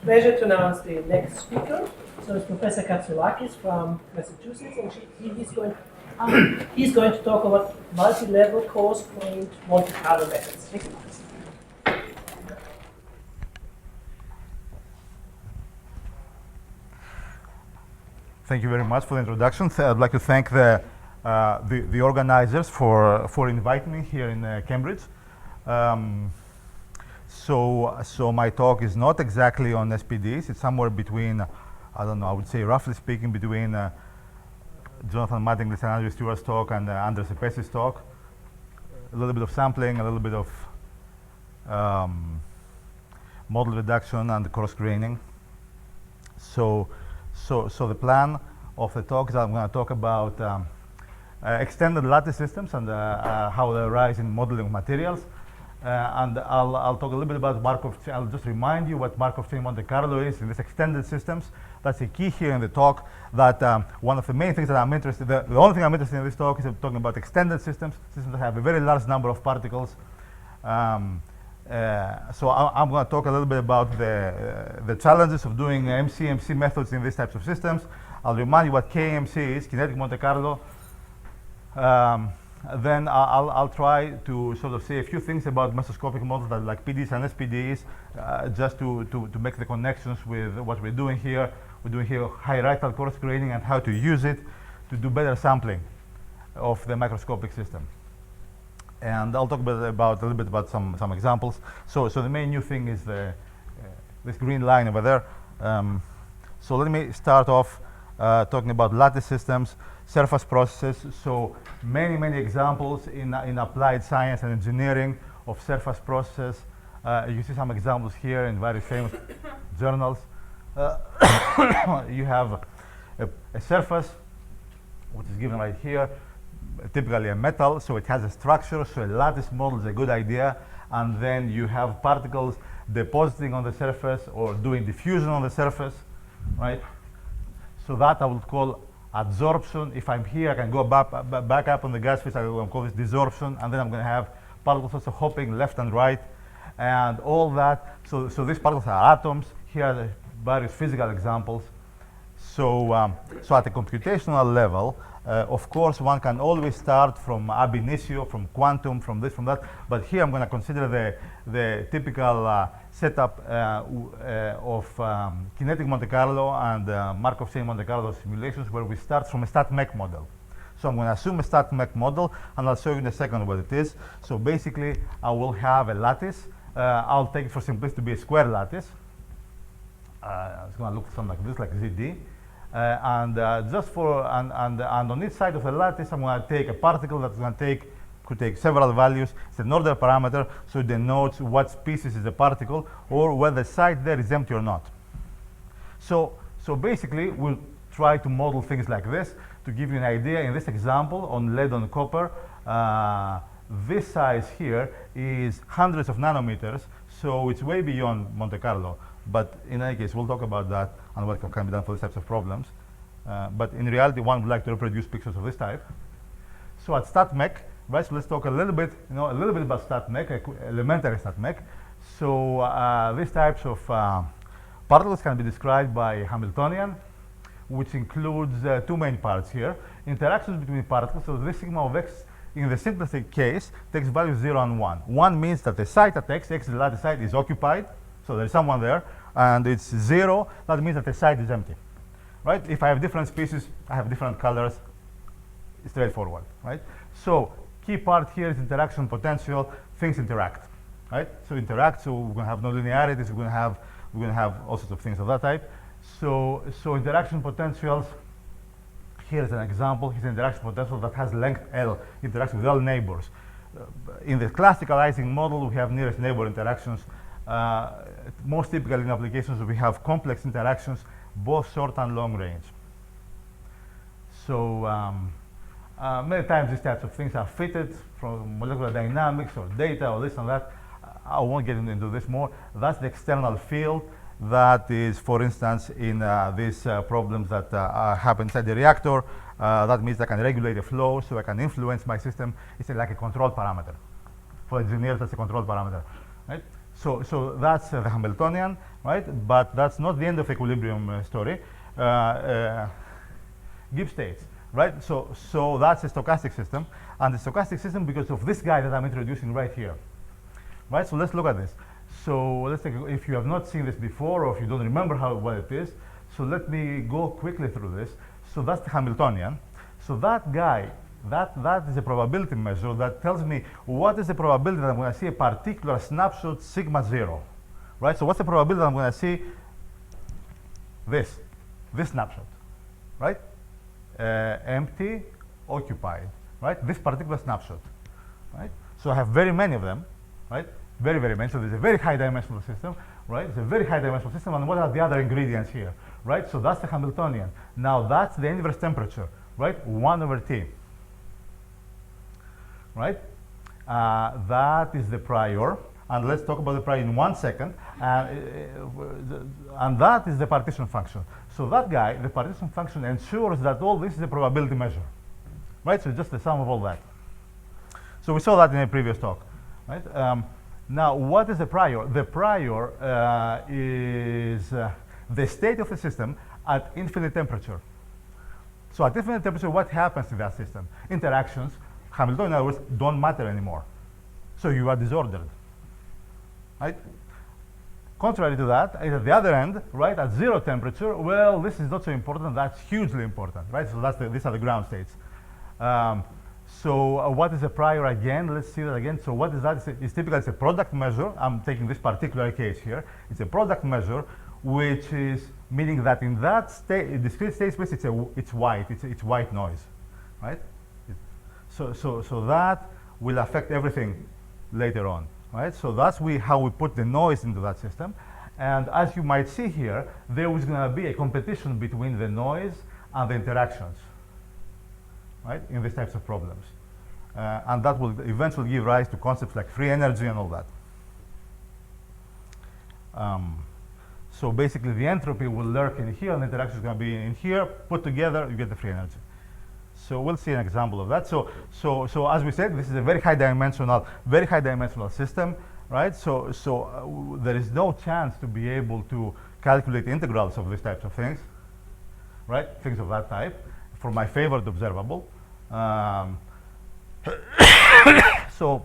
pleasure to announce the next speaker. So it's Professor Katsoulakis from Massachusetts, and he's going to talk about multi-level coarse-grained Monte Carlo methods. Next slide. Thank you very much for the introduction. I'd like to thank the organizers for inviting me here in Cambridge. So my talk is not exactly on SPDEs. It's somewhere between, I don't know, I would say roughly speaking between Jonathan Mattingly's and Andrew Stewart's talk and Andres Epesi's talk. A little bit of sampling, a little bit of model reduction and coarse graining. So the plan of the talk is I'm going to talk about extended lattice systems and how they arise in modeling materials. And I'll talk a little bit about Markov chain. I'll just remind you what Markov chain Monte Carlo is in these extended systems. That's a key here in the talk. That one of the main things that I'm interested in, the only thing I'm interested in this talk is talking about extended systems, systems that have a very large number of particles. So I'm going to talk a little bit about the challenges of doing MC methods in these types of systems. I'll remind you what KMC is, kinetic Monte Carlo. Then I'll try to sort of say a few things about mesoscopic models that like PDEs and SPDEs, just to make the connections with what we're doing here. We're doing here hierarchical coarse graining and how to use it to do better sampling of the microscopic system. And I'll talk a little bit about some examples. So the main new thing is this green line over there. So let me start off talking about lattice systems, surface processes. So many examples in applied science and engineering of surface processes. You see some examples here in very famous journals. You have a surface, which is given right here, typically a metal, so it has a structure, so a lattice model is a good idea. And then you have particles depositing on the surface or doing diffusion on the surface, right? So that I would call adsorption. If I'm here, I can go back up on the gas phase, I will call this desorption, and then I'm going to have particles also hopping left and right, and all that. So these particles are atoms. Here are the various physical examples. So, so at a computational level, of course, one can always start from ab initio, from quantum, from this, from that. But here I'm going to consider the typical setup of kinetic Monte Carlo and Markov chain Monte Carlo simulations, where we start from a stat-mech model. So I'm going to assume a stat-mech model, and I'll show you in a second what it is. So basically, I will have a lattice. I'll take it for simplicity to be a square lattice. It's going to look something like this, like ZD. And on each side of the lattice, I'm going to take a particle that's going to could take several values. It's an order parameter, so it denotes what species is the particle or whether the site there is empty or not. So basically, we'll try to model things like this to give you an idea. In this example, on lead on copper, this size here is hundreds of nanometers, so it's way beyond Monte Carlo. But in any case, we'll talk about that and what can be done for these types of problems. But in reality, one would like to reproduce pictures of this type. So at stat-mech, right, so let's talk a little bit about stat-mech, elementary stat-mech. So these types of particles can be described by Hamiltonian, which includes two main parts here. Interactions between particles, so this sigma of x, in the simplest case, takes values 0 and 1. 1 means that the site at x is the lattice site, is occupied. So there's someone there, and it's 0. That means that the site is empty, right? If I have different species, I have different colors. It's straightforward, right? So key part here is interaction potential. Things interact, right? So interact. So we're going to have nonlinearities. We're going to have all sorts of things of that type. So interaction potentials. Here is an example. Here's an interaction potential that has length L, interacts with all neighbors. In the classical Ising model, we have nearest neighbor interactions. Most typically in applications, we have complex interactions, both short and long range. So many times these types of things are fitted from molecular dynamics or data or this and that. I won't get into this more. That's the external field. That is, for instance, in these problems that happen inside the reactor. That means I can regulate the flow, so I can influence my system. It's like a control parameter. For engineers, that's a control parameter, right? So that's the Hamiltonian, right? But that's not the end of equilibrium story. Gibbs states, right? So that's a stochastic system, and the stochastic system because of this guy that I'm introducing right here, right? So let's look at this. So let's take, if you have not seen this before, or if you don't remember what it is, so let me go quickly through this. So that's the Hamiltonian. So that guy, that is a probability measure that tells me what is the probability that I'm going to see a particular snapshot sigma 0, right? So what's the probability that I'm going to see this snapshot, right? Empty, occupied, right? This particular snapshot, right? So I have very many of them, right? Very, very many. So there's a very high dimensional system, right? It's a very high dimensional system. And what are the other ingredients here, right? So that's the Hamiltonian. Now that's the inverse temperature, right? 1 over T, right? That is the prior. And let's talk about the prior in 1 second. And that is the partition function. So that guy, the partition function, ensures that all this is a probability measure, right? So it's just the sum of all that. So we saw that in a previous talk, right? Now, what is the prior? The prior is the state of the system at infinite temperature. So at infinite temperature, what happens in that system? Interactions, Hamiltonian, in other words, don't matter anymore. So you are disordered, right? Contrary to that, at the other end, right, at 0 temperature, well, this is not so important, that's hugely important, right? So these are the ground states. So what is a prior again? Let's see that again. So what is that? It's typically it's a product measure. I'm taking this particular case here. It's a product measure, which is meaning that in that discrete state space, it's white. It's white noise, right? So that will affect everything later on, right? So that's how we put the noise into that system. And as you might see here, there is going to be a competition between the noise and the interactions, right, in these types of problems. And that will eventually give rise to concepts like free energy and all that. So basically, the entropy will lurk in here, and the interaction is going to be in here. Put together, you get the free energy. So we'll see an example of that. So as we said, this is a very high dimensional system, right? So there is no chance to be able to calculate integrals of these types of things, right? Things of that type for my favorite observable. So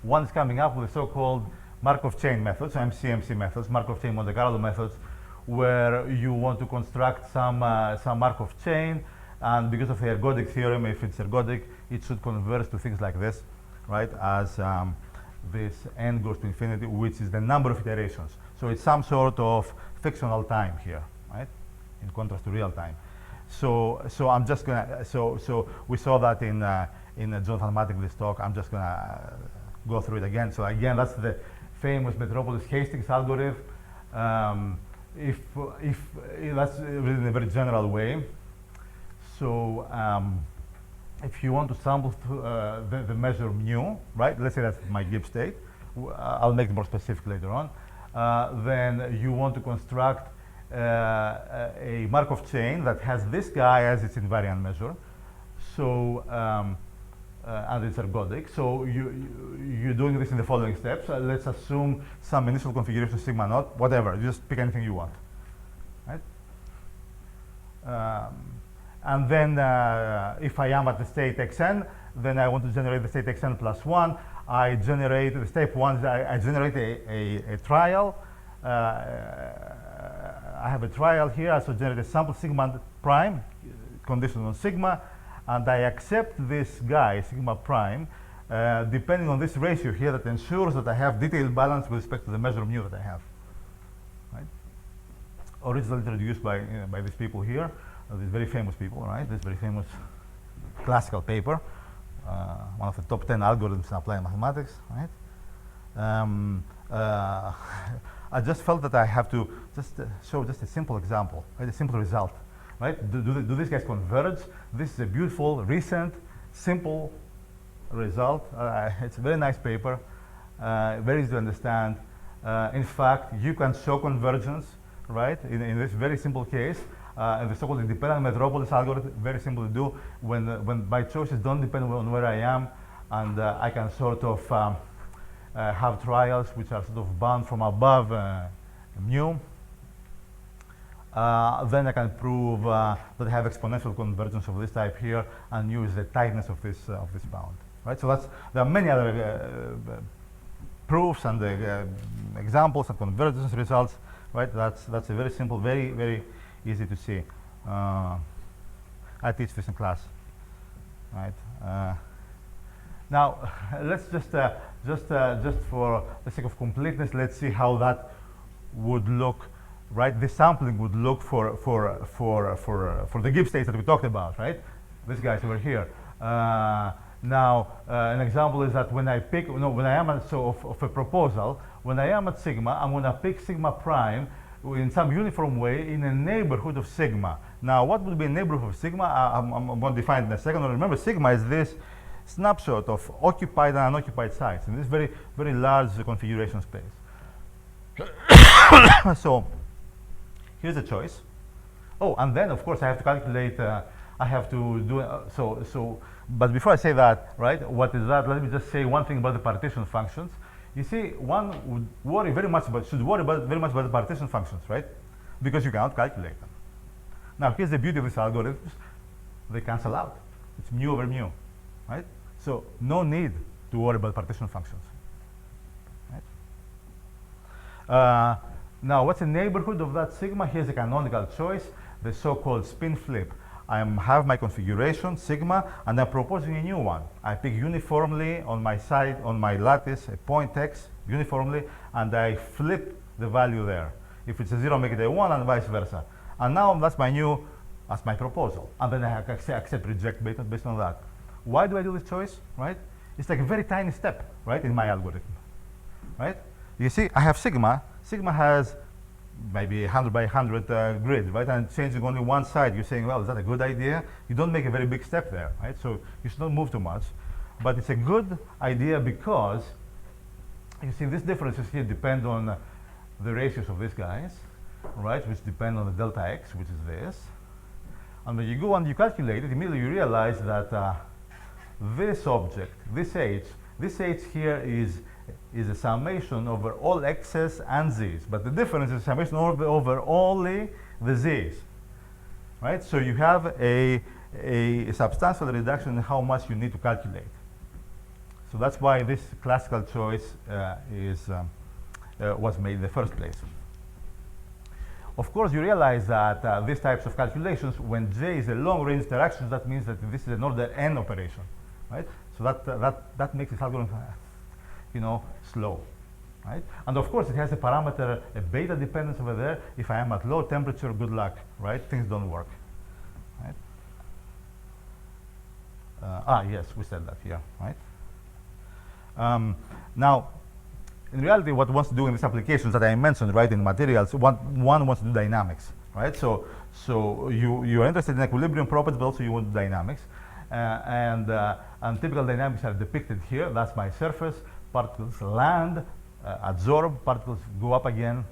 one is coming up with the so-called Markov chain methods, MCMC methods, Markov chain Monte Carlo methods, where you want to construct some Markov chain, and because of the ergodic theorem, if it's ergodic, it should converge to things like this, right? As this n goes to infinity, which is the number of iterations. So it's some sort of fictional time here, right? In contrast to real time. So I'm just gonna. So we saw that in Jonathan Mattingly's talk. I'm just gonna go through it again. So again, that's the famous Metropolis-Hastings algorithm. If that's written in a very general way. So if you want to sample the measure mu, right? Let's say that's my Gibbs state. I'll make it more specific later on. Then you want to construct a Markov chain that has this guy as its invariant measure. So and it's ergodic. So you're doing this in the following steps. Let's assume some initial configuration sigma naught, whatever. You just pick anything you want, right? And then if I am at the state xn, then I want to generate the state xn plus 1. I generate the step 1. I generate a trial. I have a trial here. I should generate a sample sigma prime, conditional on sigma, and I accept this guy, sigma prime, depending on this ratio here that ensures that I have detailed balance with respect to the measure mu that I have. Right? Originally introduced by these people here, these very famous people, right? This very famous classical paper, one of the top 10 algorithms in applied mathematics, right? I just felt that I have to just show just a simple example, right? A simple result, right? Do these guys converge? This is a beautiful, recent, simple result. It's a very nice paper, very easy to understand. In fact, you can show convergence, right? In this very simple case, in the so-called independent Metropolis algorithm, very simple to do. When my choices don't depend on where I am, and I can sort of have trials which are sort of bound from above mu. Then I can prove that I have exponential convergence of this type here, and mu is the tightness of this bound. Right. So there are many other proofs and examples and convergence results. Right. That's a very simple, very easy to see. I teach this in class. Right. Now let's just for the sake of completeness, let's see how that would look. Right, this sampling would look for the Gibbs states that we talked about. Right, these guys over here. Now, an example is that when I pick, when I am at, of a proposal, when I am at sigma, I'm going to pick sigma prime in some uniform way in a neighborhood of sigma. Now, what would be a neighborhood of sigma? I'm going to define it in a second. Remember, sigma is this snapshot of occupied and unoccupied sites in this very large configuration space. So, here's a choice. Oh, and then of course I have to calculate. I have to do But before I say that, right? What is that? Let me just say one thing about the partition functions. You see, one would worry very much about the partition functions, right? Because you cannot calculate them. Now, here's the beauty of these algorithms: they cancel out. It's mu over mu, right? So no need to worry about partition functions. Right? Now, what's the neighborhood of that sigma? Here's a canonical choice, the so-called spin flip. I have my configuration, sigma, and I'm proposing a new one. I pick uniformly on my side, on my lattice, a point x uniformly, and I flip the value there. If it's a 0, make it a 1, and vice versa. And now that's my proposal. And then I accept, reject based on that. Why do I do this choice, right? It's like a very tiny step, right, in my algorithm, right? You see, I have sigma. Sigma has maybe 100 by 100 grid, right? And changing only one side, you're saying, well, is that a good idea? You don't make a very big step there, right? So you should not move too much. But it's a good idea because, you see, these differences here depend on the ratios of these guys, right? Which depend on the delta x, which is this. And when you go and you calculate it, immediately you realize that this object, this h here is a summation over all x's and z's, but the difference is a summation over only the z's, right? So you have a substantial reduction in how much you need to calculate. So that's why this classical choice was made in the first place. Of course, you realize that these types of calculations, when j is a long-range interaction, that means that this is an order n operation, right? So that makes this algorithm slow, right? And of course, it has a parameter, a beta dependence over there. If I am at low temperature, good luck, right? Things don't work, right? Yes, we said that here, right? Now, in reality, what one wants to do in these applications that I mentioned, right, in materials, one wants to do dynamics, right? So you are interested in equilibrium properties, but also you want dynamics, and typical dynamics are depicted here. That's my surface. Particles land, absorb, particles go up again,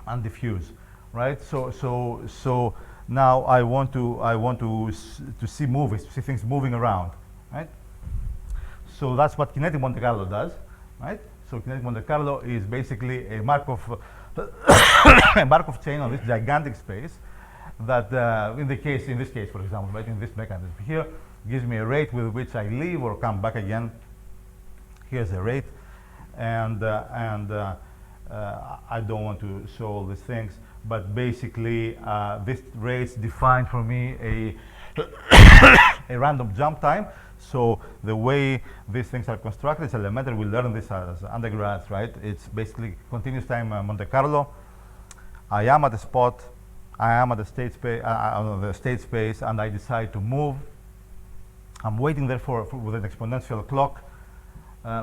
and diffuse, right? So now I want to see things moving around, right? So that's what kinetic Monte Carlo does, right? So kinetic Monte Carlo is basically a Markov chain on this gigantic space that, in this case, for example, right, in this mechanism here, gives me a rate with which I leave or come back again. Here's a rate, and I don't want to show all these things, but basically this rates define for me a random jump time. So the way these things are constructed is elementary. We learn this as undergrads, right? It's basically continuous time Monte Carlo. I am at a spot, I am at the state space, and I decide to move. I'm waiting there with an exponential clock,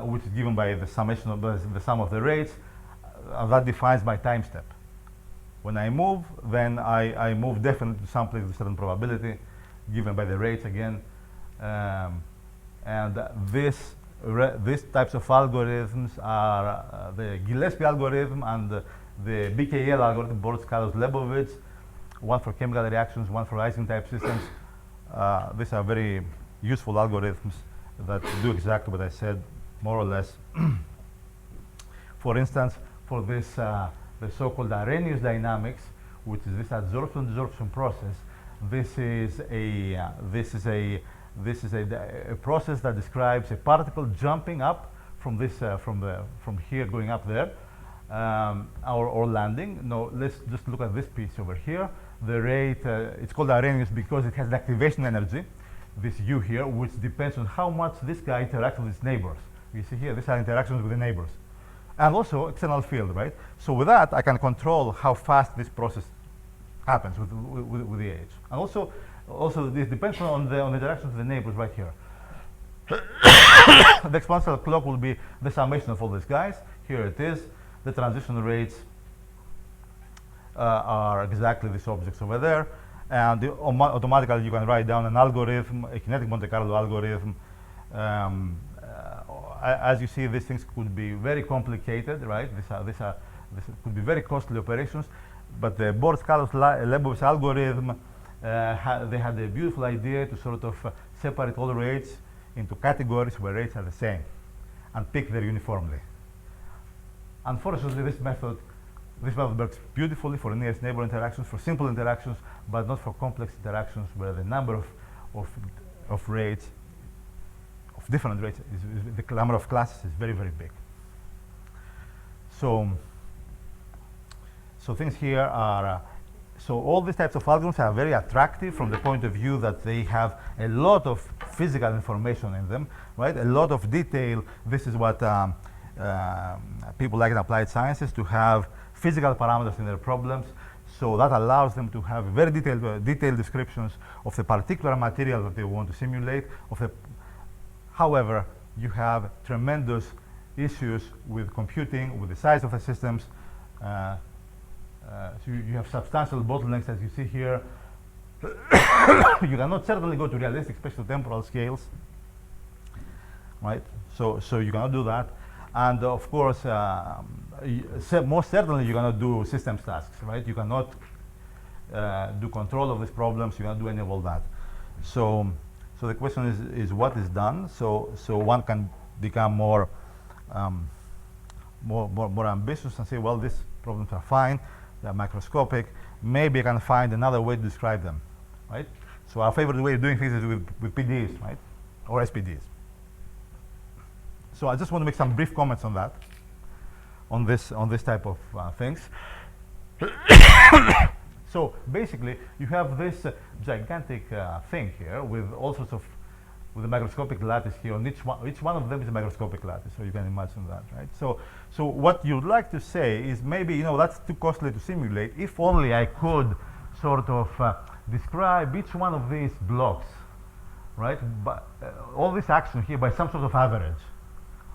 which is given by the summation of the sum of the rates. That defines my time step. When I move, then I move definitely to some place with a certain probability, given by the rates again. And these types of algorithms are the Gillespie algorithm and the BKL algorithm, Boros-Kalos-Lebovitz, one for chemical reactions, one for Ising type systems. These are very useful algorithms that do exactly what I said, more or less. For instance, for this the so-called Arrhenius dynamics, which is this adsorption-desorption process, this is a process that describes a particle jumping up from from here going up there, or landing. No, let's just look at this piece over here. The rate, it's called Arrhenius because it has the activation energy, this U here, which depends on how much this guy interacts with its neighbors. You see here, these are interactions with the neighbors. And also external field, right? So with that, I can control how fast this process happens with the age. And also this depends on the interactions with the neighbors right here. The exponential clock will be the summation of all these guys. Here it is. The transition rates are exactly these objects over there. And automatically you can write down an algorithm, a kinetic Monte Carlo algorithm. As you see, these things could be very complicated, right? These could be very costly operations. But the Bohr-Skallos-Lebowitz algorithm, they had a beautiful idea to sort of separate all rates into categories where rates are the same and pick them uniformly. Unfortunately, this method works beautifully for nearest neighbor interactions, for simple interactions, but not for complex interactions where the number of rates, of different rates, the number of classes is very, very big. So things here are, so all these types of algorithms are very attractive from the point of view that they have a lot of physical information in them, right? A lot of detail. This is what people like in applied sciences, to have physical parameters in their problems. So that allows them to have very detailed descriptions of the particular material that they want to simulate. However, you have tremendous issues with computing, with the size of the systems. So you have substantial bottlenecks, as you see here. You cannot certainly go to realistic spatiotemporal scales, right? So you cannot do that. And of course, most certainly you cannot do systems tasks, right? You cannot do control of these problems. You cannot do any of all that. So the question is what is done? So one can become more ambitious and say, well, these problems are fine. They're microscopic. Maybe I can find another way to describe them, right? So our favorite way of doing things is with PDEs, right? Or SPDEs. So I just want to make some brief comments on that, on this type of things. So basically, you have this gigantic thing here with all sorts of, with a microscopic lattice here. On each one of them is a microscopic lattice, so you can imagine that, right? So what you'd like to say is maybe, that's too costly to simulate. If only I could sort of describe each one of these blocks, right? But all this action here by some sort of average.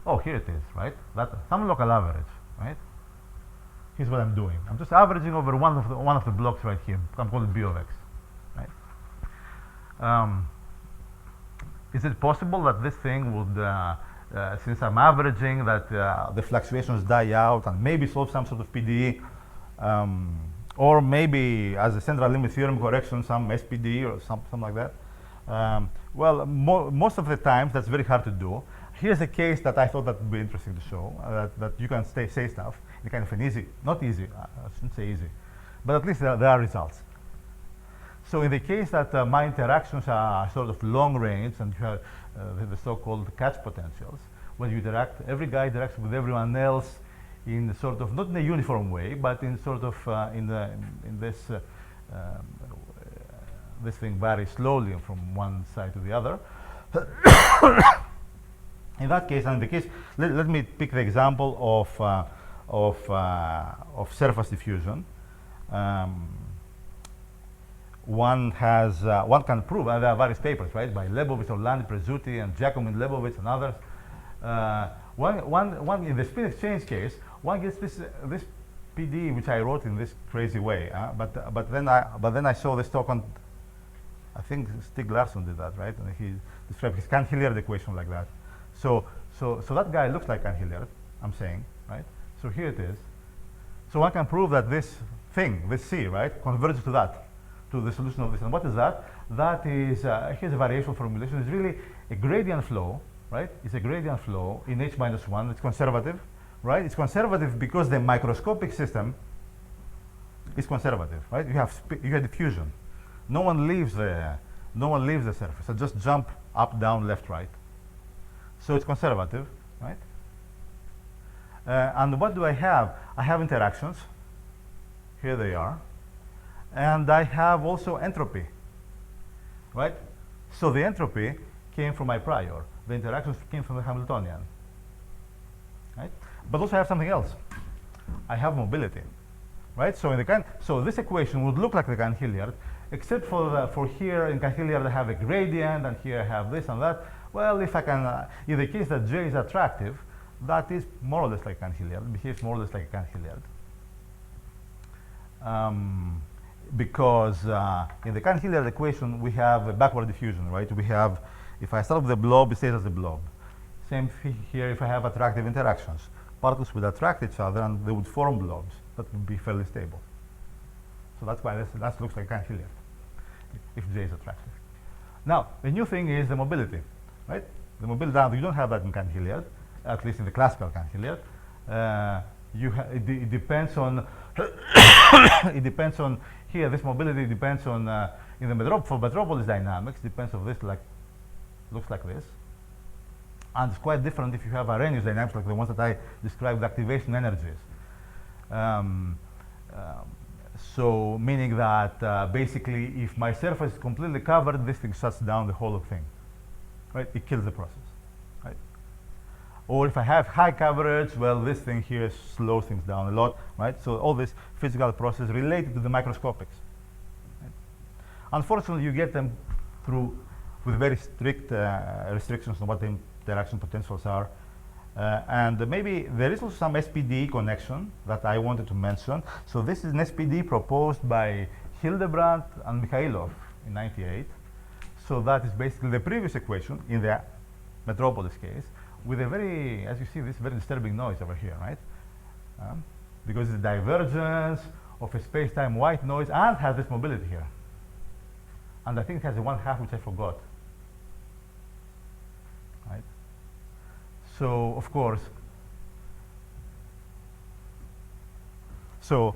Oh, here it is, right? That some local average, right? Here's what I'm doing. I'm just averaging over one of the blocks right here. I'm calling B of x, right? Is it possible that this thing would, since I'm averaging, that the fluctuations die out and maybe solve some sort of PDE, or maybe as a central limit theorem correction, some SPDE or something like that? Well, most of the times that's very hard to do. Here's a case that I thought that would be interesting to show, that you can say stuff in kind of an easy, not easy, I shouldn't say easy, but at least there are results. So in the case that my interactions are sort of long range and you have the so-called catch potentials, when you interact, every guy interacts with everyone else in sort of, not in a uniform way, but in sort of, in this, this thing varies slowly from one side to the other. In that case, and in the case, let me pick the example of surface diffusion. One can prove, and there are various papers, right, by Lebowitz, Orlandi, Prezzuti, and Giacomin Lebowitz, and others. One in the spin exchange case, one gets this PD, which I wrote in this crazy way. But then I saw this talk on, I think Stig Larsson did that, right? And he described his Cahn-Hilliard equation like that. So that guy looks like Cahn-Hilliard, I'm saying, right? So here it is. So one can prove that this thing, this C, right, converges to that, to the solution of this. And what is that? That is, here's a variational formulation. It's really a gradient flow, right? It's a gradient flow in H minus 1. It's conservative right? It's conservative because the microscopic system is conservative, right? You have diffusion. No one leaves the surface. So just jump up, down, left, right. So it's conservative, right? And what do I have? I have interactions. Here they are. And I have also entropy, right? So the entropy came from my prior. The interactions came from the Hamiltonian, right? But also I have something else. I have mobility, right? So so this equation would look like the Canhilliard, except for here in Canhilliard I have a gradient, and here I have this and that. Well, if I can, in the case that J is attractive, that is more or less like Canhilliard, behaves more or less like a Canhilliard. Because in the Canhilliard equation we have a backward diffusion, right? We have, if I start with the blob, it stays as a blob. Same here if I have attractive interactions. Particles would attract each other and they would form blobs that would be fairly stable. So that's why that looks like Canhilliard, if J is attractive. Now, the new thing is the mobility, right? The mobility, you don't have that in Canhilliard, at least in the classical Canhilliard. It depends on it depends on here. This mobility depends on in the for metropolis dynamics. Depends on this, looks like this, and it's quite different if you have Arrhenius dynamics like the ones that I described with activation energies. So meaning that basically, if my surface is completely covered, this thing shuts down the whole thing, right? It kills the process. Or if I have high coverage, well, this thing here slows things down a lot, right? So all this physical process related to the microscopics. Right? Unfortunately, you get them with very strict restrictions on what the interaction potentials are. And maybe there is also some SPDE connection that I wanted to mention. So this is an SPDE proposed by Hildebrandt and Mikhailov in '98. So that is basically the previous equation in the metropolis case, with a very, as you see, this very disturbing noise over here, right? Because it's the divergence of a space-time white noise and has this mobility here. And I think it has a 1/2, which I forgot. Right? So, of course, so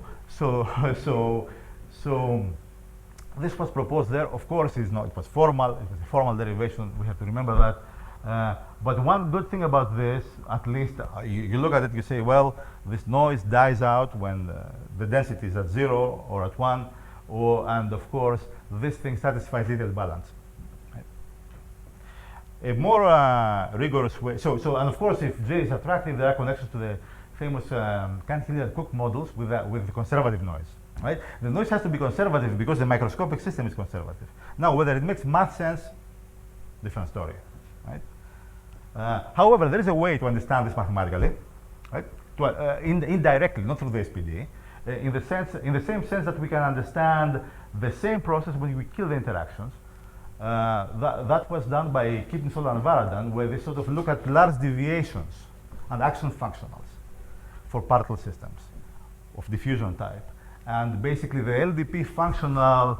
this was proposed there. Of course, it was formal. It was a formal derivation. We have to remember that. But one good thing about this, at least you look at it, you say, well, this noise dies out when the density is at 0 or at 1, and of course, this thing satisfies linear balance. Right? A more rigorous way, and of course, if J is attractive, there are connections to the famous Canhilliard-Cook models with the conservative noise. Right? The noise has to be conservative because the microscopic system is conservative. Now, whether it makes math sense, different story. Right? However, there is a way to understand this mathematically, right? Indirectly, not through the SPDE, in the same sense that we can understand the same process when we kill the interactions. That was done by Kittensold and Varadan, where they sort of look at large deviations and action functionals for particle systems of diffusion type, and basically the LDP functional,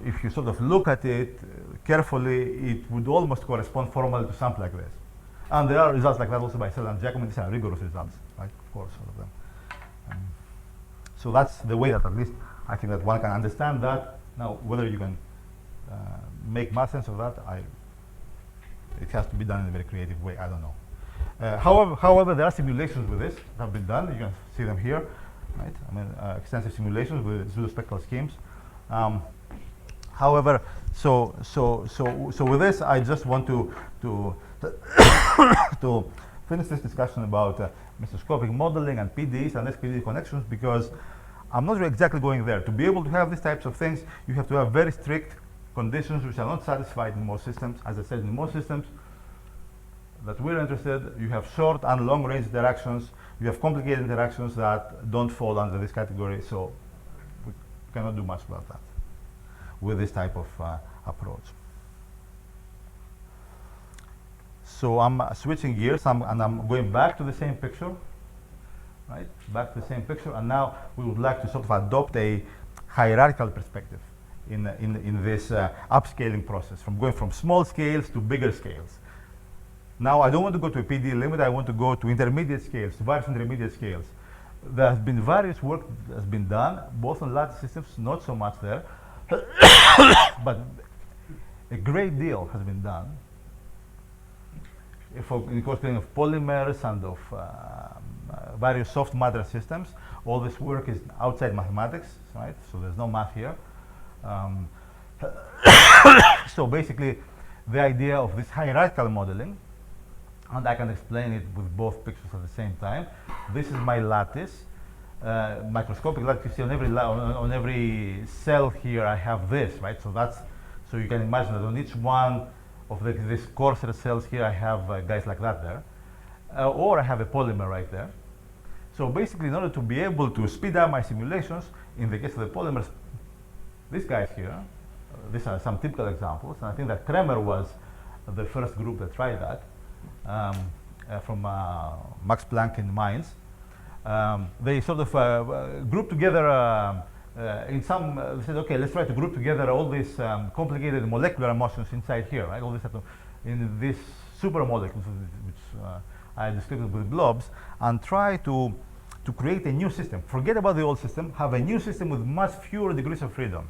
if you sort of look at it carefully, it would almost correspond formally to something like this. And there are results like that also by Sell and Giacomo. These are rigorous results, right? Of course, all of them. So that's the way that at least I think that one can understand that. Now, whether you can make math sense of that, it has to be done in a very creative way. I don't know. However, there are simulations with this that have been done. You can see them here, right? I mean, extensive simulations with pseudospectral schemes. However, so with this, I just want to to finish this discussion about microscopic modeling and PDEs and SPDE connections, because I'm not exactly going there. To be able to have these types of things, you have to have very strict conditions which are not satisfied in most systems. As I said, in most systems that we're interested, you have short and long range interactions. You have complicated interactions that don't fall under this category, so we cannot do much about that with this type of approach. So I'm switching gears, and I'm going back to the same picture, right? Back to the same picture, and now we would like to sort of adopt a hierarchical perspective in this upscaling process, from going from small scales to bigger scales. Now I don't want to go to a PD limit, I want to go to intermediate scales, to various intermediate scales. There has been various work that has been done, both on lattice systems, not so much there, but a great deal has been done in the course of polymers and of various soft matter systems. All this work is outside mathematics, right? So there's no math here. So basically, the idea of this hierarchical modeling, and I can explain it with both pictures at the same time. This is my lattice, microscopic lattice. You see on every cell here, I have this, right? So you can imagine that on each one of these coarser cells here, I have guys like that there, or I have a polymer right there. So basically, in order to be able to speed up my simulations, in the case of the polymers, these guys here, these are some typical examples, and I think that Kremer was the first group that tried that, from Max Planck in Mainz. They sort of grouped together they said, okay, let's try to group together all these complicated molecular motions inside here, right? All this in these super molecules, which I described with blobs, and try to create a new system. Forget about the old system, have a new system with much fewer degrees of freedom.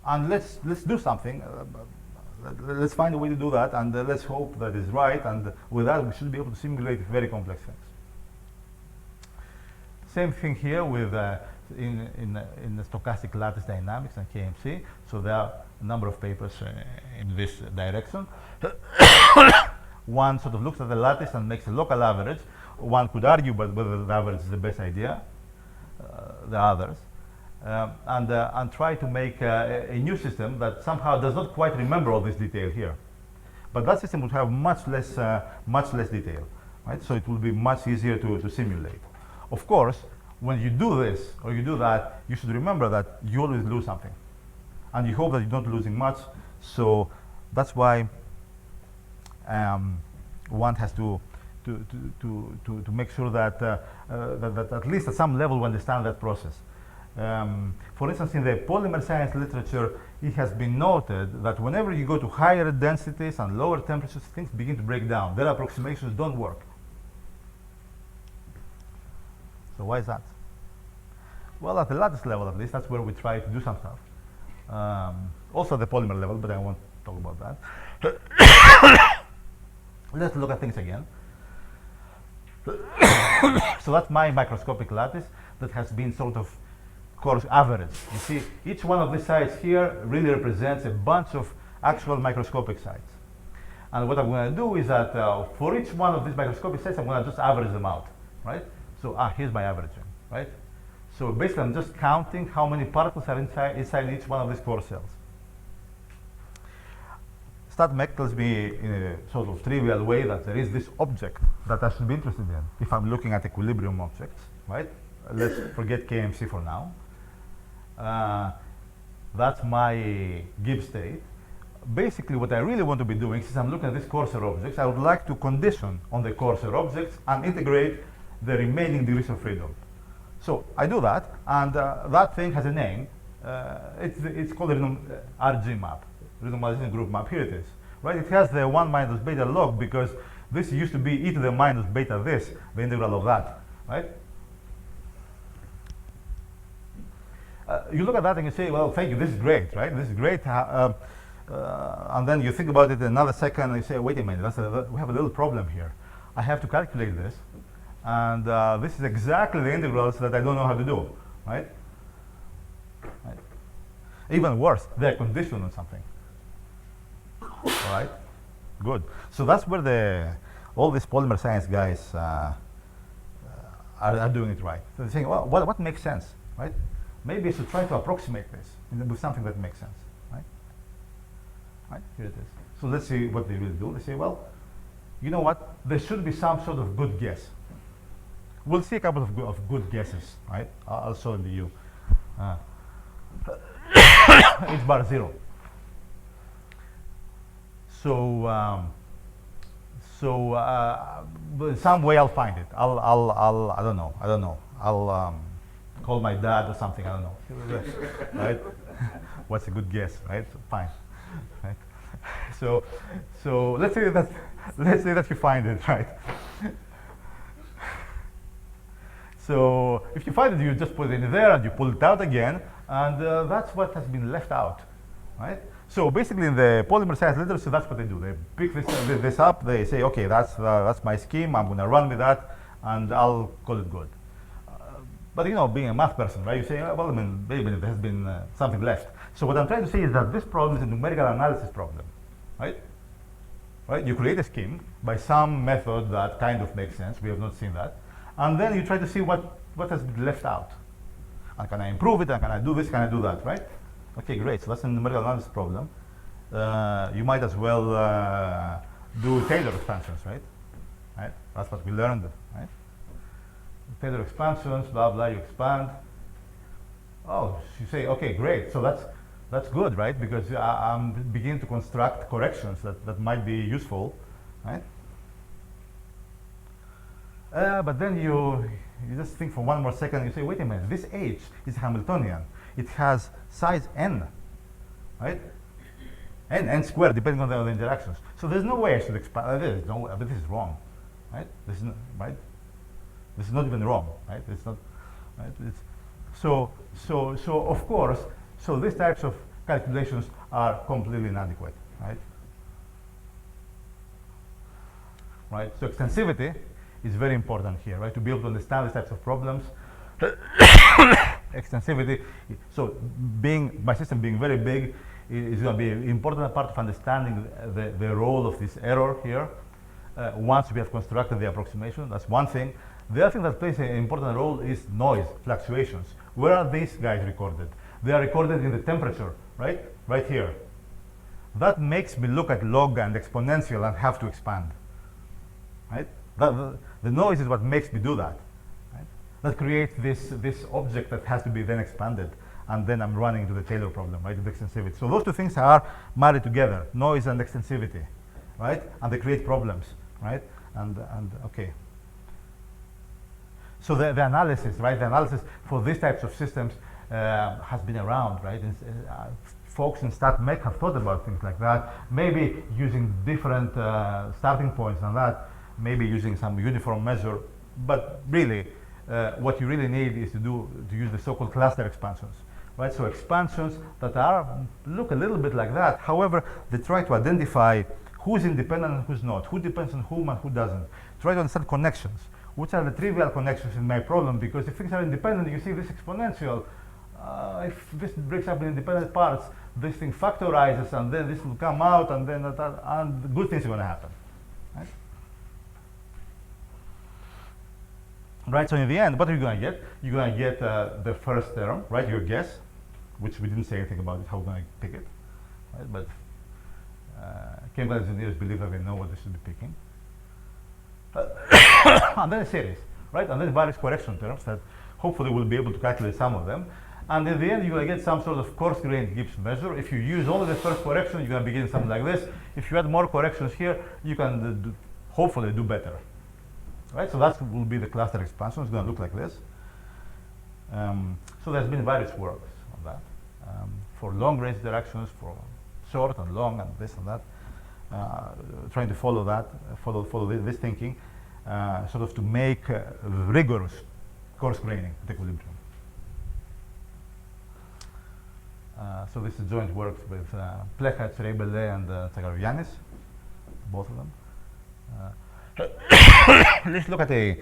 And let's do something. Let's find a way to do that, and let's hope that is right. And with that, we should be able to simulate very complex things. Same thing here with in the stochastic lattice dynamics and KMC. So there are a number of papers in this direction. One sort of looks at the lattice and makes a local average. One could argue about whether the average is the best idea. The others. And try to make a new system that somehow does not quite remember all this detail here. But that system would have much less detail, right? So it will be much easier to simulate. Of course, when you do this or you do that, you should remember that you always lose something. And you hope that you're not losing much. So that's why one has to make sure that, that at least at some level we understand that process. For instance, in the polymer science literature, it has been noted that whenever you go to higher densities and lower temperatures, things begin to break down. Their approximations don't work. So why is that? Well, at the lattice level, at least, that's where we try to do some stuff. Also at the polymer level, but I won't talk about that. Let's look at things again. So that's my microscopic lattice that has been sort of coarse average. You see, each one of these sites here really represents a bunch of actual microscopic sites. And what I'm going to do is that for each one of these microscopic sites, I'm going to just average them out, right? So here's my averaging, right? So basically, I'm just counting how many particles are inside each one of these core cells. StatMech tells me in a sort of trivial way that there is this object that I should be interested in if I'm looking at equilibrium objects, right? Let's forget KMC for now. That's my Gibbs state. Basically, what I really want to be doing, since I'm looking at these coarser objects, I would like to condition on the coarser objects and integrate the remaining degrees of freedom. So I do that, and that thing has a name. It's called a RG map, renormalization group map. Here it is, right? It has the 1 minus beta log because this used to be e to the minus beta this, the integral of that, right? You look at that and you say, well, thank you, this is great, right? This is great. And then you think about it another second and you say, wait a minute, we have a little problem here. I have to calculate this. And this is exactly the integrals that I don't know how to do, right? Even worse, they're conditioned on something. All right, good. So that's where all these polymer science guys are doing it right. So they're saying, well, what makes sense, right? Maybe I should try to approximate this with something that makes sense, right? Right, here it is. So let's see what they really do. They say, well, you know what? There should be some sort of good guess. We'll see a couple of good guesses, right? I'll show them to you. H bar 0. So, some way I'll find it. I don't know. I'll call my dad or something. I don't know. Right? What's a good guess, right? Fine. Right? So, so let's say that you find it, right? So if you find it, you just put it in there and you pull it out again, and that's what has been left out, right? So basically, in the polymer science literature, that's what they do. They pick this up. They say, okay, that's my scheme. I'm going to run with that, and I'll call it good. But you know, being a math person, right? You say, well, I mean, maybe there has been something left. So what I'm trying to say is that this problem is a numerical analysis problem, right? Right? You create a scheme by some method that kind of makes sense. We have not seen that, and then you try to see what has been left out. And can I improve it? And can I do this? Can I do that? Right? Okay, great. So that's a numerical analysis problem. You might as well do Taylor expansions, right? Right? That's what we learned, right? Taylor expansions, blah blah. You expand. Oh, you say, okay, great. So that's good, right? Because I'm beginning to construct corrections that might be useful, right? But then you just think for one more second. You say, wait a minute. This H is Hamiltonian. It has size n, right? N squared, depending on the interactions. So there's no way I should expand. There is no, but this is wrong, right? This is not, right. This is not even wrong, right? It's not, right? It's, so of course, so these types of calculations are completely inadequate, right? Right. So extensivity is very important here, right? To be able to understand these types of problems. Extensivity. So my system being very big is going to be an important part of understanding the role of this error here. Once we have constructed the approximation, that's one thing. The other thing that plays an important role is noise, fluctuations. Where are these guys recorded? They are recorded in the temperature, right? Right here. That makes me look at log and exponential and have to expand, right? The noise is what makes me do that, right? That creates this object that has to be then expanded, and then I'm running into the Taylor problem, right? The extensivity. So those two things are married together, noise and extensivity, right? And they create problems, right? And okay. So the analysis, right? The analysis for these types of systems has been around, right? Folks in StatMech have thought about things like that, maybe using different starting points and that, maybe using some uniform measure, but really, what you really need is to use the so-called cluster expansions, right? So expansions that look a little bit like that. However, they try to identify who's independent and who's not, who depends on whom and who doesn't. Try to understand connections. Which are the trivial connections in my problem? Because if things are independent, you see this exponential. If this breaks up in independent parts, this thing factorizes, and then this will come out, and then and good things are going to happen. Right? Right. So in the end, what are you going to get? You're going to get the first term, right? Your guess, which we didn't say anything about it, how we're going to pick it, right? But chemical engineers believe that they know what they should be picking. And then a series, right? And then various correction terms that hopefully we'll be able to calculate some of them. And in the end, you're going to get some sort of coarse-grained Gibbs measure. If you use only the first correction, you're going to begin something like this. If you add more corrections here, you can hopefully do better, right? So that will be the cluster expansion. It's going to look like this. So there's been various works on that for long-range interactions, for short and long, and this and that. Trying to follow that, follow this thinking, sort of to make rigorous coarse graining at equilibrium. So this is joint work with Plechach, Rebele, and Tsagarogiannis, both of them. Let's look at a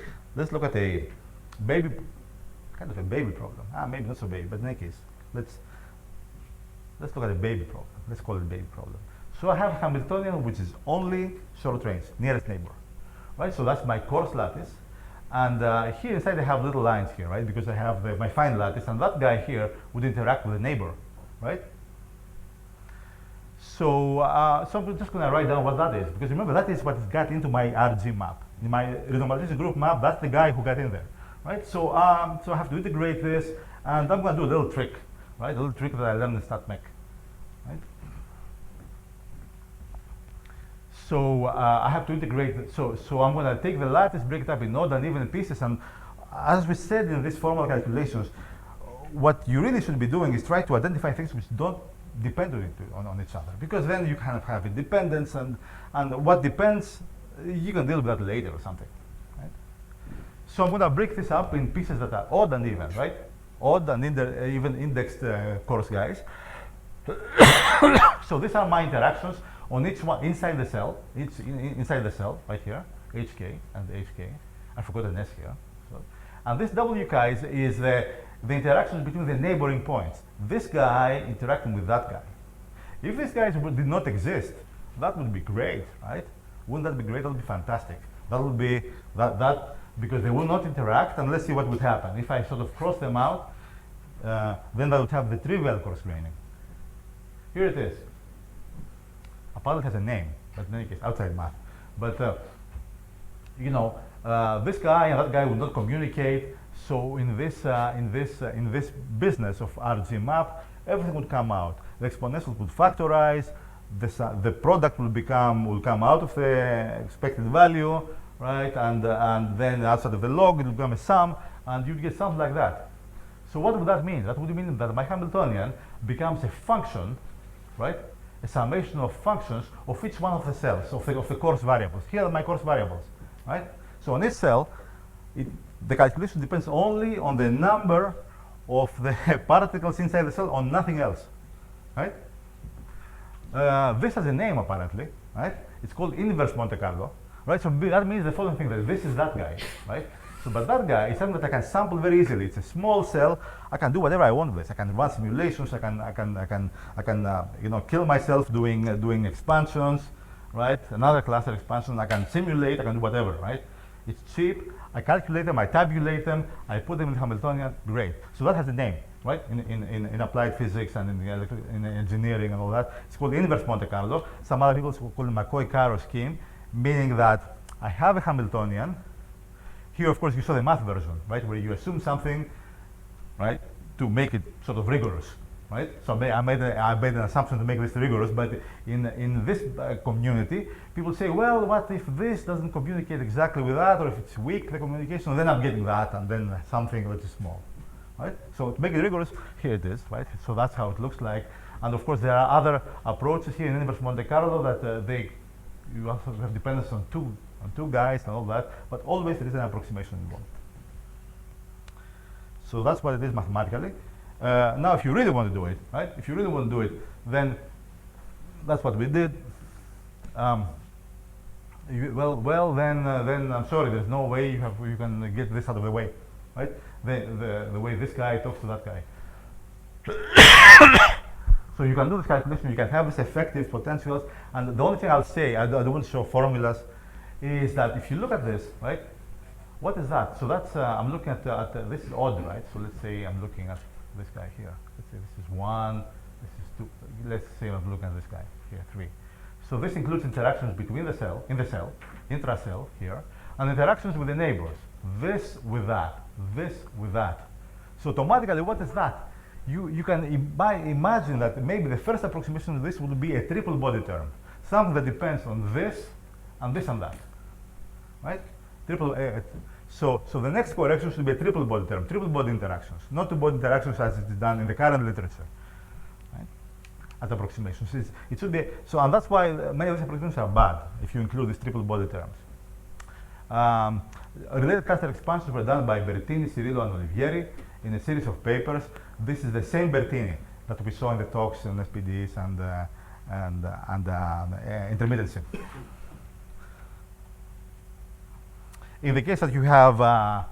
baby, kind of a baby problem. Maybe not so baby, but in any case, let's look at a baby problem. Let's call it a baby problem. So I have Hamiltonian, which is only short range, nearest neighbor, right? So that's my coarse lattice, and here inside I have little lines here, right? Because I have my fine lattice, and that guy here would interact with the neighbor, right? So, so I'm just going to write down what that is, because remember that is what got into my RG map, in my renormalization group map. That's the guy who got in there, right? So, so I have to integrate this, and I'm going to do a little trick, right? A little trick that I learned in StatMech, right? So I have to integrate. So I'm going to take the lattice, break it up in odd and even pieces, and as we said in these formal calculations, what you really should be doing is try to identify things which don't depend on each other, because then you kind of have independence, and what depends, you can deal with that later or something, right? So I'm going to break this up in pieces that are odd and even, right? Odd and even indexed coarse guys. So these are my interactions on each one inside the cell, inside the cell right here, HK and HK. I forgot an S here. So, and this WK is the interactions between the neighboring points. This guy interacting with that guy. If these guys did not exist, that would be great, right? Wouldn't that be great? That would be fantastic. That would be that because they will not interact, and let's see what would happen. If I sort of cross them out, then I would have the trivial coarse graining. Here it is. Apparently it has a name, but in any case, outside math. But you know, this guy and that guy will not communicate. So in this business of RG map, everything would come out. The exponentials would factorize. The product will come out of the expected value, right? And then outside of the log, it will become a sum, and you get something like that. So what would that mean? That would mean that my Hamiltonian becomes a function, right? A summation of functions of each one of the cells, of the coarse variables. Here are my coarse variables, right? So on each cell, the calculation depends only on the number of the particles inside the cell, on nothing else, right? This has a name apparently, right? It's called inverse Monte Carlo, right? So that means the following thing, that this is that guy, right? So, but that guy is something that I can sample very easily. It's a small cell. I can do whatever I want with this. I can run simulations. I can you know, kill myself doing expansions, right? Another cluster expansion. I can simulate. I can do whatever, right? It's cheap. I calculate them. I tabulate them. I put them in Hamiltonian. Great. So that has a name, right? In applied physics and in engineering and all that. It's called inverse Monte Carlo. Some other people call it McCoy-Caro scheme, meaning that I have a Hamiltonian. Here, of course, you saw the math version, right, where you assume something, right, to make it sort of rigorous, right? So I made an assumption to make this rigorous, but in this community, people say, well, what if this doesn't communicate exactly with that, or if it's weak, the communication, then I'm getting that, and then something that is small, right? So to make it rigorous, here it is, right? So that's how it looks like. And of course, there are other approaches here in inverse Monte Carlo that you also have dependence on two guys and all that, but always there is an approximation involved. So that's what it is mathematically. Now, if you really want to do it, right? If you really want to do it, then that's what we did. Then I'm sorry, there's no way you can get this out of the way, right? The way this guy talks to that guy. So you can do this calculation. You can have this effective potentials, and the only thing I'll say, I don't want to show formulas, is that if you look at this, right, what is that? So that's, I'm looking at this is odd, right? So let's say I'm looking at this guy here. Let's say this is 1, this is 2. Let's say I'm looking at this guy here, 3. So this includes interactions between the cell, intracell here, and interactions with the neighbors. This with that, this with that. So automatically, what is that? You can imagine that maybe the first approximation of this would be a triple body term, something that depends on this and this and that, right? So the next correction should be a triple body term, triple body interactions, not two body interactions as it is done in the current literature, right? At approximations, it should be so, and that's why many of these approximations are bad if you include these triple body terms. Related cluster expansions were done by Bertini, Cirillo, and Olivieri in a series of papers. This is the same Bertini that we saw in the talks on SPDEs and intermittency. In the case that you have that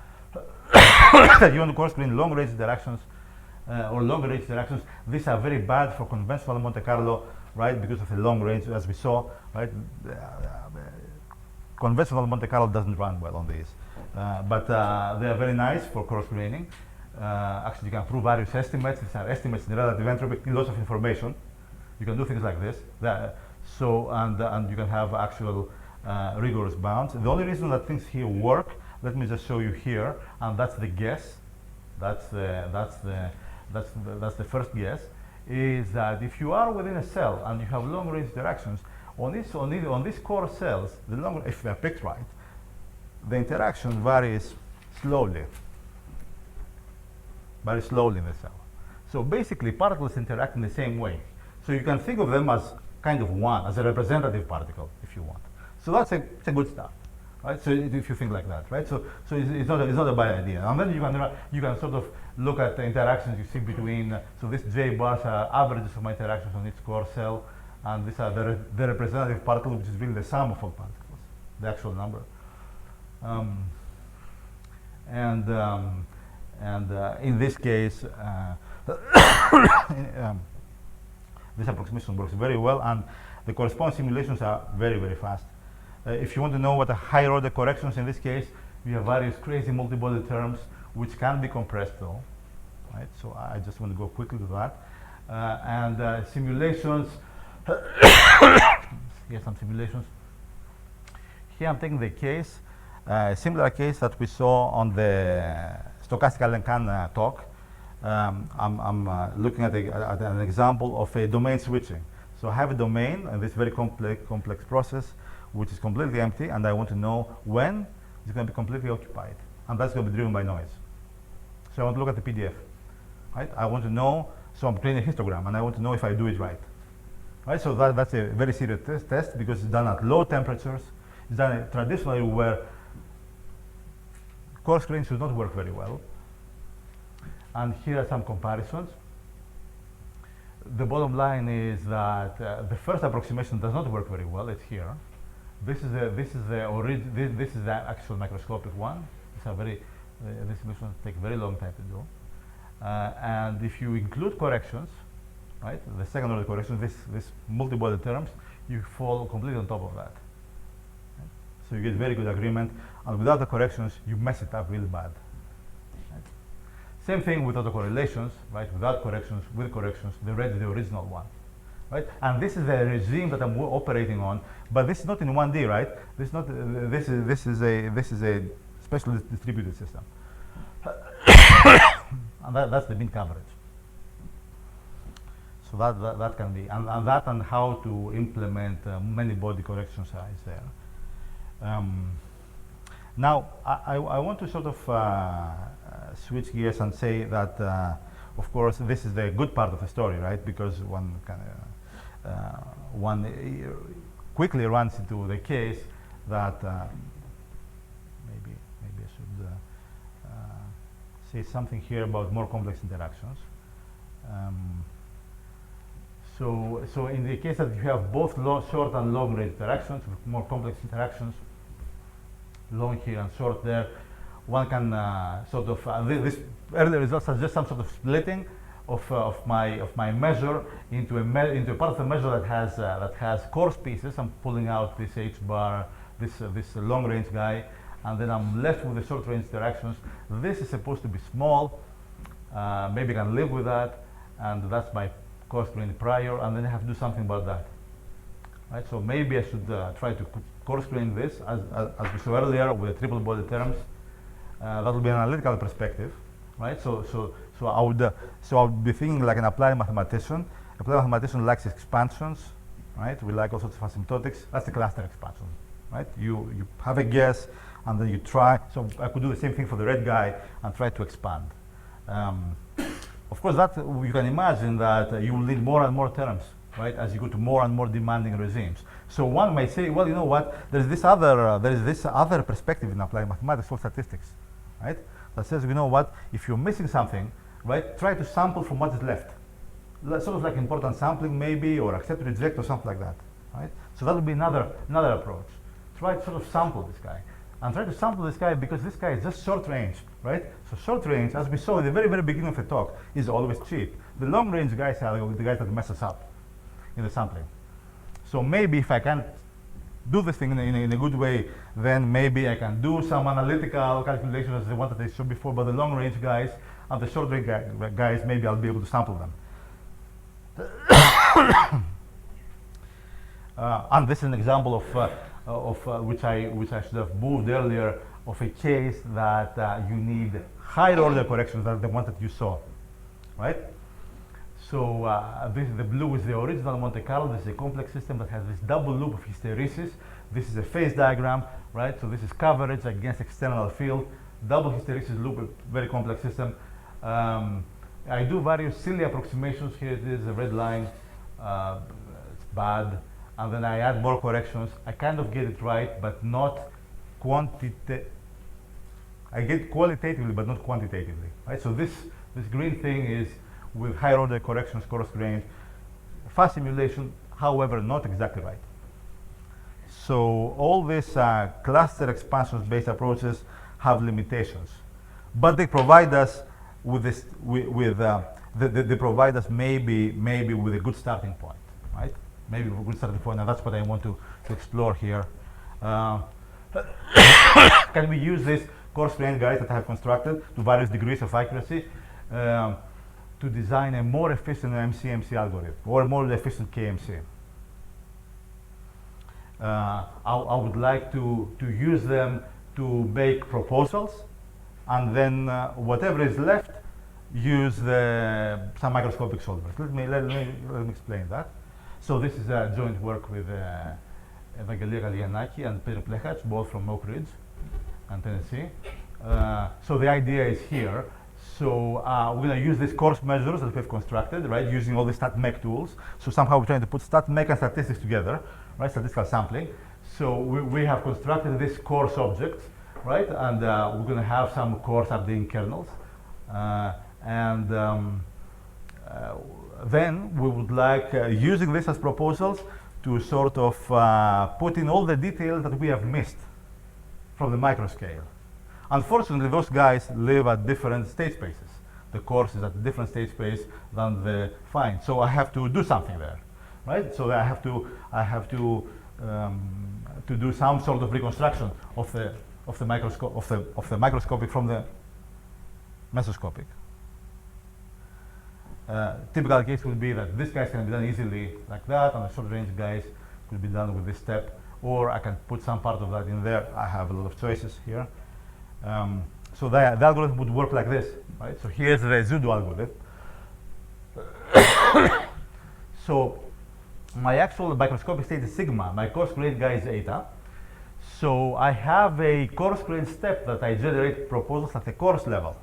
you want to coarse grain long-range interactions or longer-range interactions, these are very bad for conventional Monte Carlo, right? Because of the long range, as we saw, right? Conventional Monte Carlo doesn't run well on these, but they are very nice for coarse graining. Actually, you can prove various estimates. These are estimates in relative entropy in lots of information. You can do things like this. And you can have actual rigorous bounds. The only reason that things here work, let me just show you here, and that's the guess. That's the first guess, is that if you are within a cell and you have long-range interactions on these core cells, if they're picked right, the interaction varies slowly, very slowly in the cell. So basically, particles interact in the same way. So you can think of them as kind of one, as a representative particle, if you want. So that's it's a good start, right? So if you think like that, right? So it's not a bad idea. And then you can sort of look at the interactions you see between. So this J bars are averages of my interactions on each core cell, and these are the representative particle, which is really the sum of all particles, the actual number. In this case, this approximation works very well, and the corresponding simulations are very, very fast. If you want to know what are higher order corrections in this case, we have various crazy multi-body terms which can be compressed though, right? So I just want to go quickly to that. Simulations, here's some simulations. Here I'm taking the case, a similar case that we saw on the stochastic Alencon talk. I'm looking at an example of a domain switching. So I have a domain and this very complex process which is completely empty, and I want to know when it's going to be completely occupied, and that's going to be driven by noise. So I want to look at the PDF, right? I want to know, so I'm creating a histogram and I want to know if I do it right. Right, so that's a very serious test because it's done at low temperatures. It's done traditionally where coarse grains should not work very well. And here are some comparisons. The bottom line is that the first approximation does not work very well. It's here. This is the actual microscopic one. These are these simulations take very long time to do. And if you include corrections, right, the second order corrections, this multi-body terms, you fall completely on top of that. Right? So you get very good agreement, and without the corrections, you mess it up really bad. Right? Same thing with autocorrelations, right? Without corrections, with corrections, the red is the original one, right? And this is the regime that I'm operating on, but this is not in 1D, right? This is not. This is a specially distributed system, and that's the mean coverage. So that can be, and that and how to implement many body corrections is there. Now, I want to sort of switch gears and say that, of course, this is the good part of the story, right? Because one can, quickly runs into the case that maybe I should say something here about more complex interactions. So in the case that you have both short and long range interactions, with more complex interactions, long here and short there, one can sort of this early result suggests some sort of splitting of my measure into a part of the measure that has coarse pieces. I'm pulling out this H bar, this long range guy, and then I'm left with the short range interactions. This is supposed to be small. Maybe I can live with that, and that's my coarse grain prior, and then I have to do something about that. Right? So maybe I should try to coarse grain this, as we saw earlier with the triple body terms. That will be an analytical perspective, right? So I would be thinking like an applied mathematician. Applied mathematician likes expansions, right? We like all sorts of asymptotics. That's the cluster expansion, right? You have a guess, and then you try. So I could do the same thing for the red guy and try to expand. Of course, that you can imagine that you will need more and more terms, right, as you go to more and more demanding regimes. So one may say, well, you know what? There is this other perspective in applied mathematics called statistics, right? That says, you know what? If you're missing something, right, try to sample from what is left. Sort of like important sampling, maybe, or accept, reject, or something like that, right? So that would be another approach. Try to sort of sample this guy. And try to sample this guy because this guy is just short range, right? So short range, as we saw at the very, very beginning of the talk, is always cheap. The long range guys are the guys that mess us up in the sampling. So maybe if I can do this thing in a good way, then maybe I can do some analytical calculations as the one that I showed before, but the long range guys and the short range guys, maybe I'll be able to sample them. And this is an example of which I should have moved earlier, of a case that you need higher order corrections than the one that you saw, right? So the blue is the original Monte Carlo. This is a complex system that has this double loop of hysteresis. This is a phase diagram, right? So this is coverage against external field. Double hysteresis loop, a very complex system. I do various silly approximations. Here it is, a red line. it's bad, and then I add more corrections. I kind of get it right, but not quantitatively. I get qualitatively, but not quantitatively, right? So this green thing is with higher order corrections, coarse-grained, fast simulation, however, not exactly right. So all these cluster expansions-based approaches have limitations, but they provide us with this, they provide us maybe with a good starting point, right? Maybe with a good starting point, and that's what I want to explore here. Can we use this coarse-grained guides that I have constructed to various degrees of accuracy to design a more efficient MC algorithm or a more efficient KMC? I would like to use them to make proposals, and then whatever is left, use some microscopic solvers. Let me explain that. So this is a joint work with Evangelia Galianaki and Pedro Plechach, both from Oak Ridge and Tennessee. So the idea is here. So we're going to use these coarse measures that we've constructed, right, using all the StatMech tools. So somehow we're trying to put StatMech and statistics together, right, statistical sampling. So we have constructed this coarse object, right, and we're going to have some coarse updating kernels. Then we would like, using this as proposals, to sort of put in all the details that we have missed from the microscale. Unfortunately, those guys live at different state spaces. The coarse is at a different state space than the fine. So I have to do something there, right? So I have to do some sort of reconstruction of the microscopic from the mesoscopic. Typical case would be that this guys can be done easily like that, and the short range guys could be done with this step, or I can put some part of that in there. I have a lot of choices here. So the algorithm would work like this, right? So here's the residual algorithm. So my actual microscopic state is sigma. My coarse-grained guy is eta. So I have a coarse-grained step that I generate proposals at the coarse level.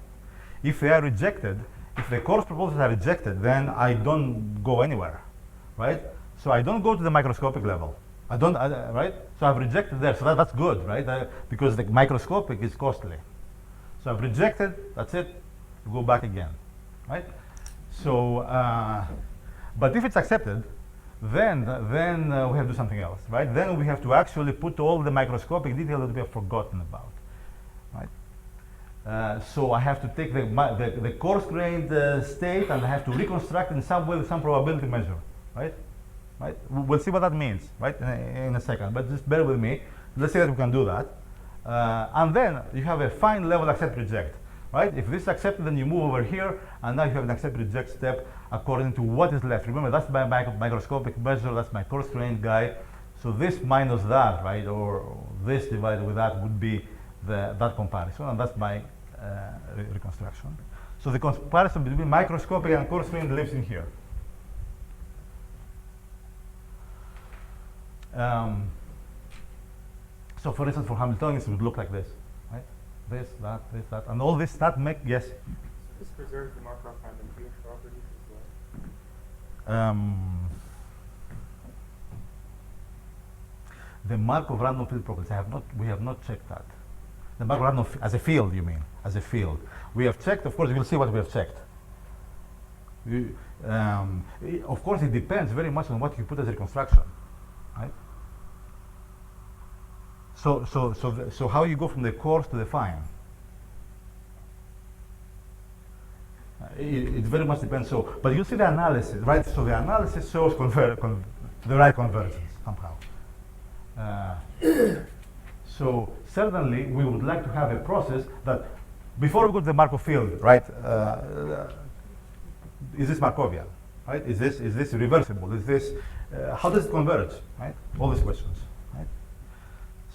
If they are rejected, if the coarse proposals are rejected, then I don't go anywhere, right? So I don't go to the microscopic level. I don't, right? So I've rejected there, so that's good, right? Because the microscopic is costly. So I've rejected, that's it, go back again, right? So, but if it's accepted, then we have to do something else, right? Then we have to actually put all the microscopic details that we have forgotten about, right? So I have to take the coarse-grained state and I have to reconstruct in some way with some probability measure, right? Right? We'll see what that means, right, in a second, but just bear with me. Let's say that we can do that. And then you have a fine level accept reject, right? If this is accepted, then you move over here, and now you have an accept reject step according to what is left. Remember, that's my microscopic measure, that's my coarse-grained guy. So this minus that, right, or this divided with that would be that comparison, and that's my reconstruction. So the comparison between microscopic and coarse-grained lives in here. So for instance, for Hamiltonians, it would look like this, right? This, that, and all this StatMech, yes? So this preserves the Markov random field properties as well? The Markov random field properties, we have not checked that. The Markov random as a field, you mean, as a field. We have checked, of course, you will see what we have checked. Of course, it depends very much on what you put as reconstruction, right? So how you go from the coarse to the fine? It very much depends. So, but you see the analysis, right? So the analysis shows the right convergence somehow. So certainly we would like to have a process that, before we go to the Markov field, right? Is this Markovian, right? Is this reversible? Is this how does it converge, right? All these questions, right?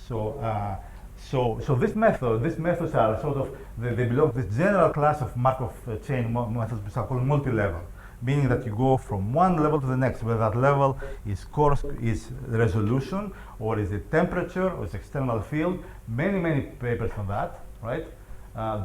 So these methods are sort of they belong to this general class of Markov chain methods, which are called multi-level, meaning that you go from one level to the next, whether that level is coarse, is resolution, or is it temperature, or is external field. Many papers on that, right?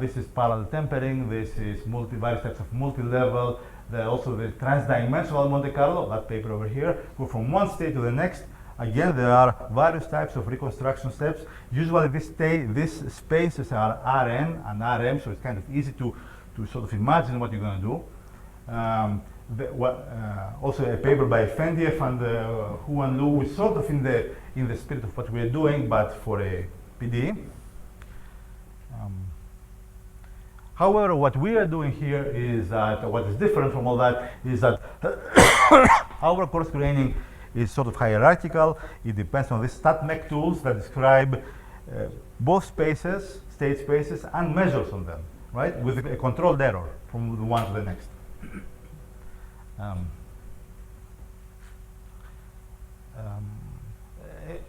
This is parallel tempering. This is various types of multi-level. Also the trans-dimensional Monte Carlo, that paper over here. Go from one state to the next. Again, there are various types of reconstruction steps. Usually these spaces are Rn and Rm, so it's kind of easy to sort of imagine what you're going to do. Also a paper by Fendiev and Hu and Lu is sort of in the spirit of what we're doing, but for a PDE. However, what we are doing here is that what is different from all that is that our coarse graining is sort of hierarchical. It depends on the StatMech tools that describe both spaces, state spaces, and measures on them, right? With a controlled error from the one to the next.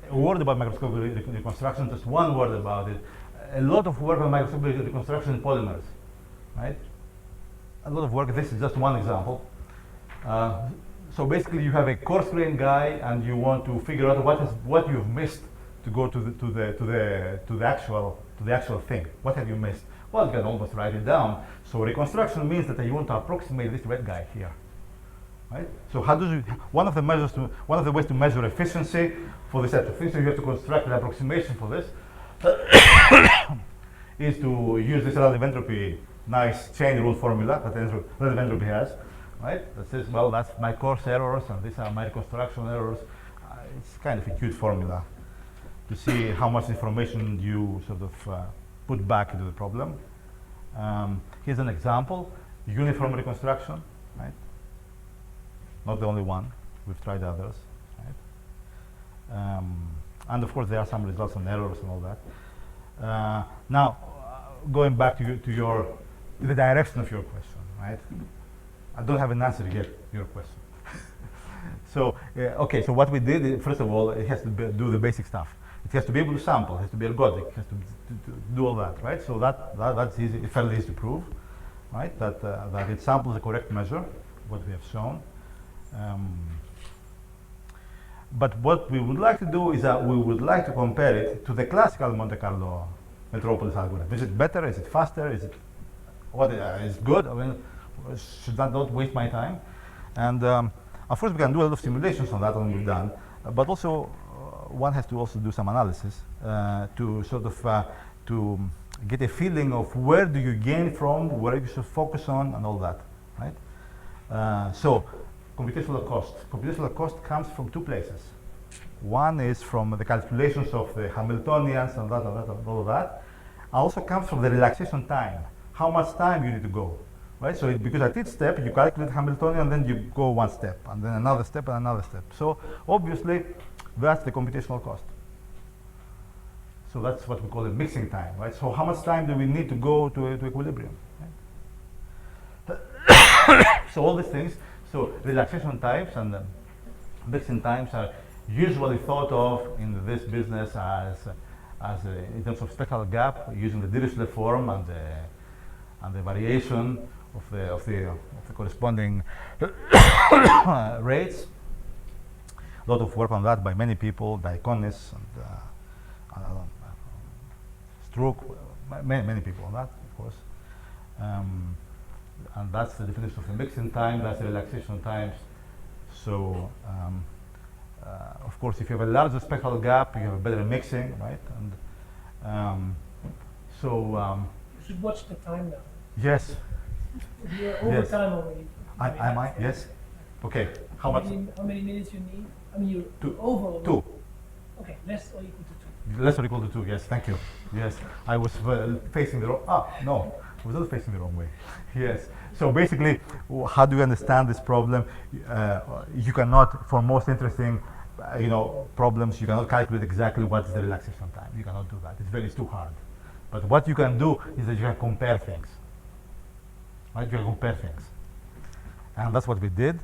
A word about microscopic reconstruction, just one word about it. A lot of work on microscopic reconstruction in polymers, right? A lot of work. This is just one example. So basically, you have a coarse grain guy, and you want to figure out what you've missed to go to the actual thing. What have you missed? Well, you can almost write it down. So reconstruction means that you want to approximate this red guy here, right? So how do you? One of the ways to measure efficiency for this type of thing, so you have to construct an approximation for this, is to use this relative entropy, nice chain rule formula that relative entropy has, right? That says, well, that's my coarse errors, and these are my reconstruction errors. It's kind of a cute formula to see how much information you sort of put back into the problem. Here's an example: uniform reconstruction, right? Not the only one. We've tried others, right? And of course, there are some results on errors and all that. Now, going back to the direction of your question, right? I don't have an answer yet to your question. So, okay, so what we did, is, first of all, it has to do the basic stuff. It has to be able to sample, it has to be ergodic, it has to do all that, right? So that's easy, fairly easy to prove, right? That it samples the correct measure, what we have shown. But what we would like to do is that we would like to compare it to the classical Monte Carlo metropolis algorithm. Is it better? Is it faster? Is it is it good? I mean, should that not waste my time? And of course, we can do a lot of simulations on that, and we've done. But also, one has to also do some analysis to sort of to get a feeling of where do you gain from, where you should focus on, and all that, right? So, computational cost. Computational cost comes from two places. One is from the calculations of the Hamiltonians and that, and all of that. Also comes from the relaxation time. How much time you need to go, right? So because at each step you calculate Hamiltonian, and then you go one step, and then another step, and another step. So obviously, that's the computational cost. So that's what we call a mixing time, right? So how much time do we need to go to equilibrium? Right? So all these things. So relaxation times and mixing times are usually thought of in this business as in terms of spectral gap, using the Dirichlet form and the variation of the corresponding rates. A lot of work on that by many people, by Connis and Strook, many people on that, of course. And that's the definition of the mixing time, that's the relaxation times. So, of course, if you have a larger spectral gap, you have a better mixing, right? And you should watch the time now. Yes. You're over Yes. time already. Am I? Yes. Okay. How much? How many minutes you need? I mean, you're Two. over. Two. Okay, less or equal to 2. Less or equal to 2, yes, thank you. Yes, I was facing the wrong, no, I was not facing the wrong way. Yes, so basically, how do you understand this problem? You cannot, for most interesting, problems, you cannot calculate exactly what is the relaxation time. You cannot do that, it's too hard. But what you can do is that you can compare things. Right, you can compare things. And that's what we did.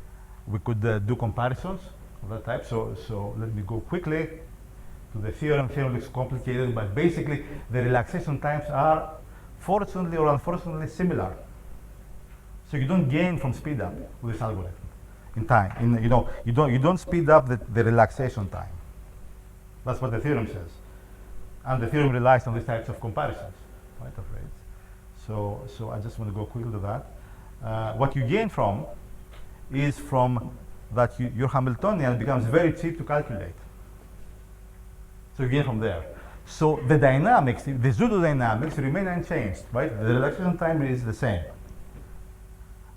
We could do comparisons of that type. So let me go quickly to the theorem. Theorem looks complicated, but basically the relaxation times are fortunately or unfortunately similar. So you don't gain from speed up with this algorithm in time. You don't speed up the relaxation time. That's what the theorem says. And the theorem relies on these types of comparisons, right, of rates. So I just want to go quickly to that. What you gain from is from that your Hamiltonian becomes very cheap to calculate. So you gain from there. So the dynamics, the pseudodynamics remain unchanged, right? The relaxation time is the same.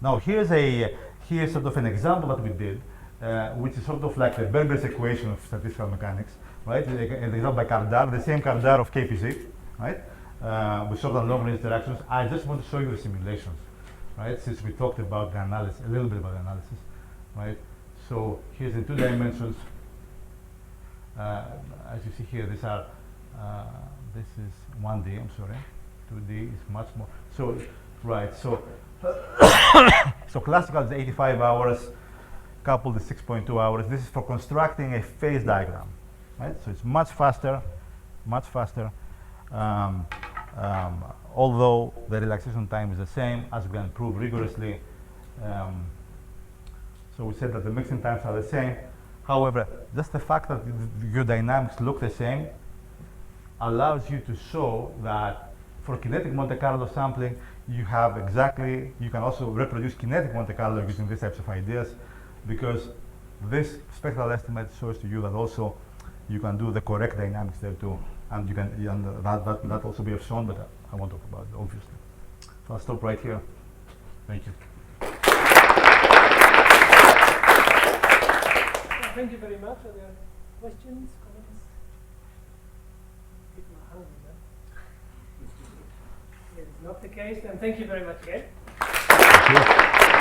Now here's sort of an example that we did, which is sort of like the Berger's equation of statistical mechanics, right? An example by Kardar, the same Kardar of KPZ, right? With short and long range interactions. I just want to show you the simulations, right? Since we talked about the analysis, a little bit about the analysis, right? So here's in 2 dimensions. As you see here, these are, this is 1D, I'm sorry. 2D is much more. So, right, so, so classical is 85 hours, coupled is 6.2 hours. This is for constructing a phase diagram, right? So it's much faster, much faster. Although the relaxation time is the same, as we can prove rigorously. So we said that the mixing times are the same. However, just the fact that your dynamics look the same allows you to show that for kinetic Monte Carlo sampling, you can also reproduce kinetic Monte Carlo using these types of ideas, because this spectral estimate shows to you that also you can do the correct dynamics there too, and you can that also be shown, but I won't talk about it obviously. So I'll stop right here. Thank you. Thank you very much. Are there questions, comments? Keep my hand in there. It is not the case, then thank you very much again. Thank you.